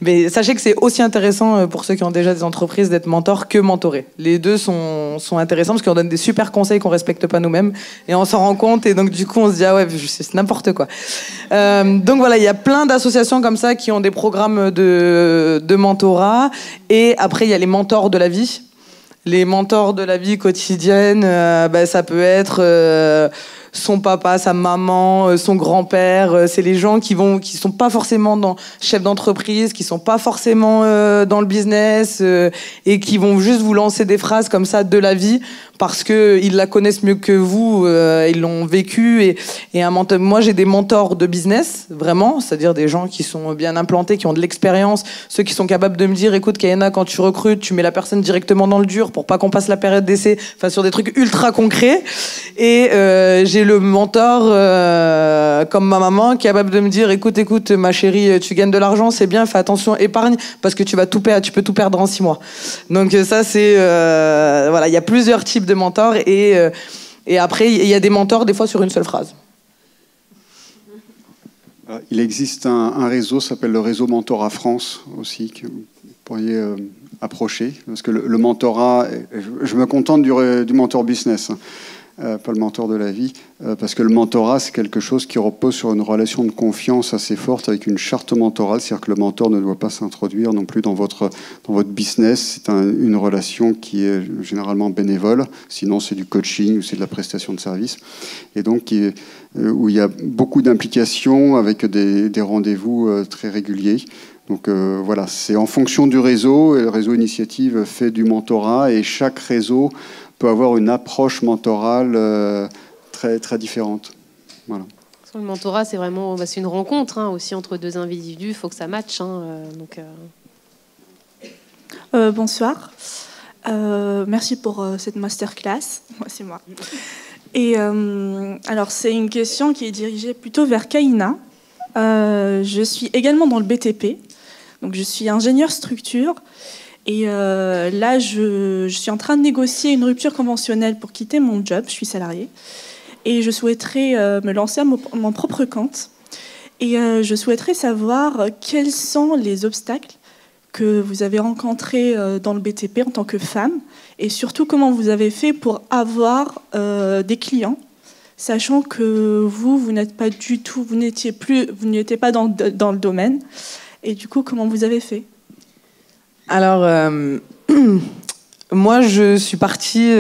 Mais sachez que c'est aussi intéressant pour ceux qui ont déjà des entreprises d'être mentor que mentoré. Les deux sont intéressants parce qu'on donne des super conseils qu'on ne respecte pas nous-mêmes. Et on s'en rend compte. Et donc, du coup, on se dit, ah ouais, c'est n'importe quoi. Donc, voilà, il y a plein d'associations comme ça qui ont des programmes de mentorat. Et après, il y a les mentors de la vie. Les mentors de la vie quotidienne, ça peut être son papa, sa maman, son grand-père. C'est les gens qui sont pas forcément chefs d'entreprise, qui sont pas forcément dans le business et qui vont juste vous lancer des phrases comme ça de la vie parce qu'ils la connaissent mieux que vous, ils l'ont vécu. Et moi, j'ai des mentors de business, vraiment, c'est-à-dire des gens qui sont bien implantés, qui ont de l'expérience, ceux qui sont capables de me dire, écoute, Kaina, quand tu recrutes, tu mets la personne directement dans le dur pour pas qu'on passe la période d'essai, enfin sur des trucs ultra concrets. Et j'ai le mentor comme ma maman, capable de me dire, écoute, ma chérie, tu gagnes de l'argent, c'est bien, fais attention, épargne, parce que tu vas tout perdre, tu peux tout perdre en 6 mois. Donc ça, c'est voilà, il y a plusieurs types de mentors et après il y a des mentors des fois sur une seule phrase. Il existe un réseau, ça s'appelle le réseau Mentorat France aussi, que vous pourriez approcher, parce que le mentorat, je me contente du mentor business, pas le mentor de la vie, parce que le mentorat, c'est quelque chose qui repose sur une relation de confiance assez forte avec une charte mentorale, c'est-à-dire que le mentor ne doit pas s'introduire non plus dans votre business. C'est une relation qui est généralement bénévole, sinon c'est du coaching ou c'est de la prestation de service, et donc où il y a beaucoup d'implications avec des rendez-vous très réguliers. Donc voilà, c'est en fonction du réseau, et le réseau Initiative fait du mentorat, et chaque réseau peut avoir une approche mentorale très, très différente. Voilà. Le mentorat, c'est vraiment c'est une rencontre aussi entre deux individus, il faut que ça matche. Bonsoir. Merci pour cette masterclass. Moi, c'est moi. Et alors, c'est une question qui est dirigée plutôt vers Kaina. Je suis également dans le BTP. Donc, je suis ingénieure structure. Et là, je suis en train de négocier une rupture conventionnelle pour quitter mon job. Je suis salariée. Et je souhaiterais me lancer à mon propre compte. Et je souhaiterais savoir quels sont les obstacles que vous avez rencontrés dans le BTP en tant que femme. Et surtout, comment vous avez fait pour avoir des clients, sachant que vous n'êtes pas du tout, vous n'étiez pas dans le domaine. Et du coup, comment vous avez fait ? Alors, moi, je suis partie...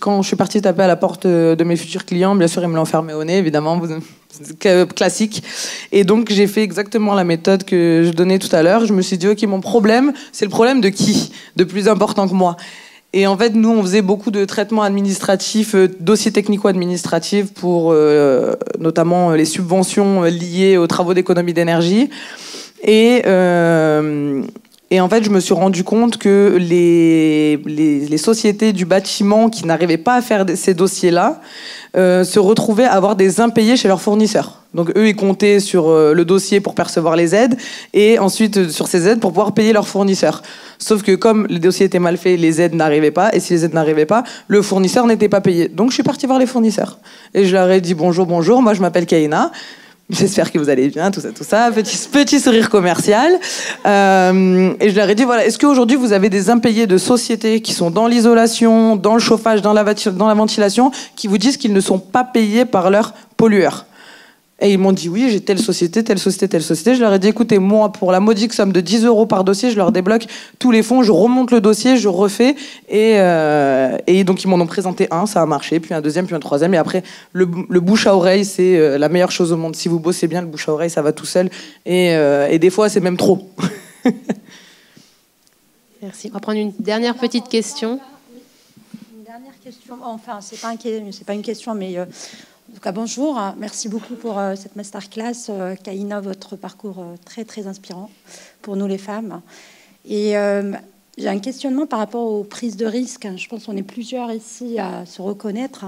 quand je suis partie taper à la porte de mes futurs clients, bien sûr, ils me l'ont fermé au nez, évidemment, classique. Et donc, j'ai fait exactement la méthode que je donnais tout à l'heure. Je me suis dit, OK, mon problème, c'est le problème de qui ? De plus important que moi. Et en fait, nous, on faisait beaucoup de traitements administratifs, dossiers technico-administratifs pour notamment les subventions liées aux travaux d'économie d'énergie. Et en fait, je me suis rendu compte que les sociétés du bâtiment qui n'arrivaient pas à faire ces dossiers-là se retrouvaient à avoir des impayés chez leurs fournisseurs. Donc eux, ils comptaient sur le dossier pour percevoir les aides et ensuite sur ces aides pour pouvoir payer leurs fournisseurs. Sauf que comme le dossier était mal fait, les aides n'arrivaient pas. Et si les aides n'arrivaient pas, le fournisseur n'était pas payé. Donc je suis partie voir les fournisseurs. Et je leur ai dit bonjour, moi je m'appelle Kaina. J'espère que vous allez bien, tout ça. Petit sourire commercial. Et je leur ai dit, voilà, est-ce qu'aujourd'hui, vous avez des impayés de sociétés qui sont dans l'isolation, dans le chauffage, dans la ventilation, qui vous disent qu'ils ne sont pas payés par leurs pollueurs ? Et ils m'ont dit, oui, j'ai telle société. Je leur ai dit, écoutez, moi, pour la modique somme de 10 € par dossier, je leur débloque tous les fonds, je remonte le dossier, je refais. Et donc, ils m'en ont présenté un, ça a marché, puis un deuxième, puis un troisième. Et après, le bouche à oreille, c'est la meilleure chose au monde. Si vous bossez bien, le bouche à oreille, ça va tout seul. Et des fois, c'est même trop. Merci. On va prendre une dernière petite question. Une dernière question. Enfin, c'est pas une question, mais... En tout cas, bonjour. Merci beaucoup pour cette masterclass. Kaina, votre parcours très, très inspirant pour nous, les femmes. Et j'ai un questionnement par rapport aux prises de risques. Je pense qu'on est plusieurs ici à se reconnaître.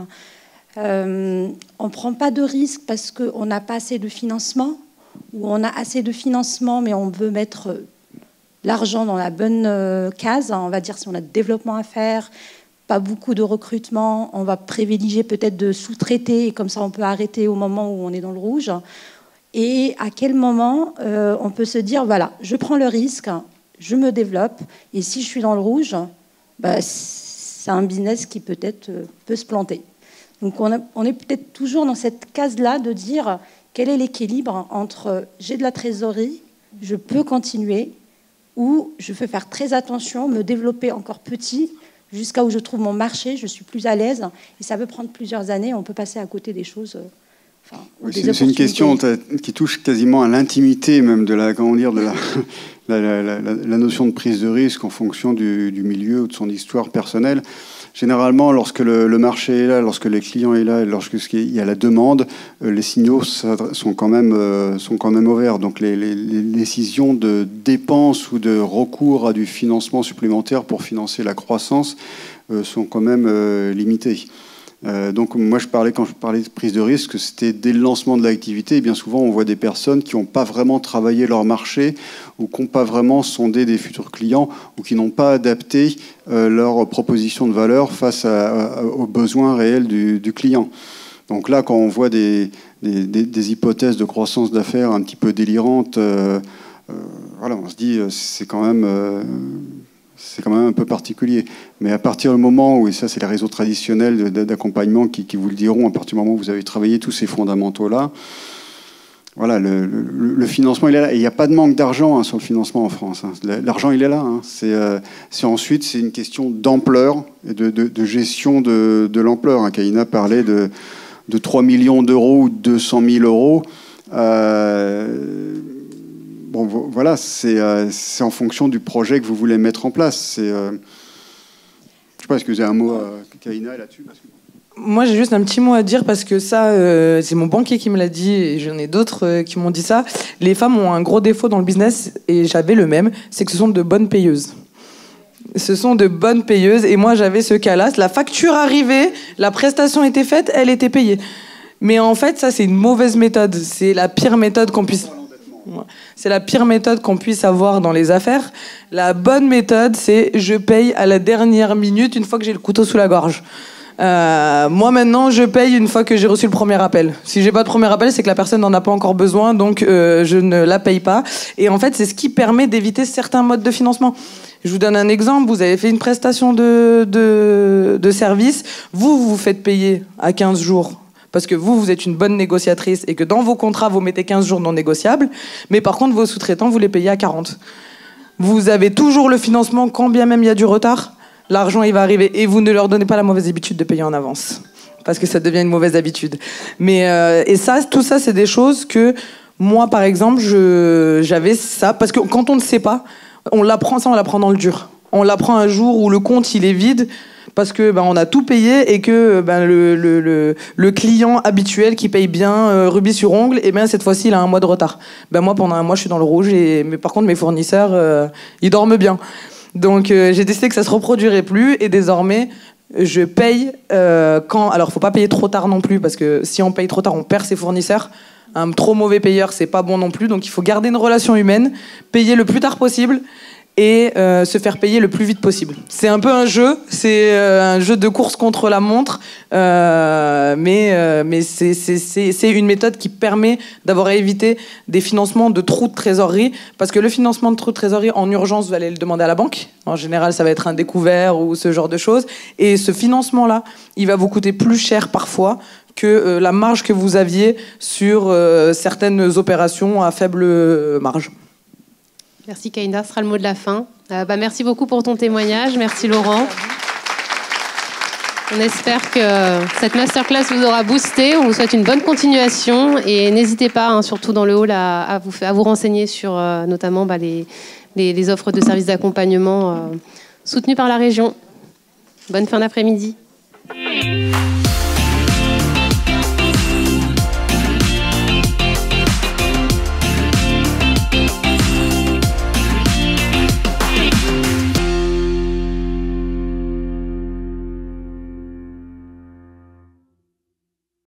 on ne prend pas de risque parce qu'on n'a pas assez de financement, ou on a assez de financement mais on veut mettre l'argent dans la bonne case. On va dire si on a de développement à faire, pas beaucoup de recrutement, on va privilégier peut-être de sous-traiter et comme ça on peut arrêter au moment où on est dans le rouge. Et à quel moment on peut se dire, voilà, je prends le risque, je me développe, et si je suis dans le rouge, c'est un business qui peut-être peut se planter. Donc on est peut-être toujours dans cette case-là de dire quel est l'équilibre entre j'ai de la trésorerie, je peux continuer, ou je veux faire très attention, me développer encore petit, jusqu'à où je trouve mon marché, je suis plus à l'aise, et ça peut prendre plusieurs années, on peut passer à côté des choses. Oui, c'est une question qui touche quasiment à l'intimité même de la, comment dire, de la notion de prise de risque en fonction du milieu ou de son histoire personnelle. Généralement, lorsque le marché est là, lorsque les clients est là, et lorsqu'il y a la demande, les signaux sont quand même au vert. Donc les décisions de dépenses ou de recours à du financement supplémentaire pour financer la croissance sont quand même limitées. Donc moi quand je parlais de prise de risque, c'était dès le lancement de l'activité. Et bien souvent on voit des personnes qui n'ont pas vraiment travaillé leur marché ou qui n'ont pas vraiment sondé des futurs clients ou qui n'ont pas adapté leur proposition de valeur face aux besoins réels du client. Donc là quand on voit des hypothèses de croissance d'affaires un petit peu délirantes, voilà, on se dit c'est quand même un peu particulier. Mais à partir du moment où, et ça c'est les réseaux traditionnels d'accompagnement qui vous le diront, à partir du moment où vous avez travaillé tous ces fondamentaux-là, voilà, le financement il est là. Et il n'y a pas de manque d'argent sur le financement en France. L'argent il est là. C'est ensuite c'est une question d'ampleur et de gestion de l'ampleur. Kaina parlait de 3 millions d'euros ou de 200 000 euros. Bon, voilà, c'est en fonction du projet que vous voulez mettre en place. Je ne sais pas, est-ce que vous avez un mot, Kaina, là-dessus Moi, j'ai juste un petit mot à dire parce que ça, c'est mon banquier qui me l'a dit et j'en ai d'autres qui m'ont dit ça. Les femmes ont un gros défaut dans le business et j'avais le même, c'est que ce sont de bonnes payeuses. Ce sont de bonnes payeuses et moi, j'avais ce cas-là. La facture arrivait, la prestation était faite, elle était payée. Mais en fait, ça, c'est une mauvaise méthode. C'est la pire méthode qu'on puisse... C'est la pire méthode qu'on puisse avoir dans les affaires. La bonne méthode, c'est je paye à la dernière minute une fois que j'ai le couteau sous la gorge. Moi maintenant, je paye une fois que j'ai reçu le premier appel. Si j'ai pas de premier appel, c'est que la personne n'en a pas encore besoin, donc je ne la paye pas. Et en fait, c'est ce qui permet d'éviter certains modes de financement. Je vous donne un exemple. Vous avez fait une prestation de service. Vous faites payer à 15 jours. Parce que vous êtes une bonne négociatrice et que dans vos contrats, vous mettez 15 jours non négociables. Mais par contre, vos sous-traitants, vous les payez à 40. Vous avez toujours le financement, quand bien même il y a du retard. L'argent, il va arriver. Et vous ne leur donnez pas la mauvaise habitude de payer en avance. Parce que ça devient une mauvaise habitude. Mais, et ça, tout ça, c'est des choses que moi, par exemple, j'avais ça. Parce que quand on ne sait pas, on l'apprend dans le dur. On l'apprend un jour où le compte, il est vide. Parce que on a tout payé et que le client habituel qui paye bien rubis sur ongle, et cette fois-ci il a un mois de retard. Moi pendant un mois je suis dans le rouge mais par contre mes fournisseurs ils dorment bien. Donc j'ai décidé que ça se reproduirait plus et désormais je paye alors faut pas payer trop tard non plus parce que si on paye trop tard on perd ses fournisseurs. Un trop mauvais payeur c'est pas bon non plus, donc il faut garder une relation humaine, payer le plus tard possible. Et se faire payer le plus vite possible. C'est un peu un jeu, c'est un jeu de course contre la montre, mais c'est une méthode qui permet d'avoir évité des financements de trous de trésorerie, parce que le financement de trous de trésorerie en urgence, vous allez le demander à la banque. En général, ça va être un découvert ou ce genre de choses. Et ce financement-là, il va vous coûter plus cher parfois que la marge que vous aviez sur certaines opérations à faible marge. Merci Kaina, ce sera le mot de la fin. Merci beaucoup pour ton témoignage, merci Laurent. On espère que cette masterclass vous aura boosté, on vous souhaite une bonne continuation et n'hésitez pas, surtout dans le hall, à vous renseigner sur notamment les offres de services d'accompagnement soutenues par la région. Bonne fin d'après-midi.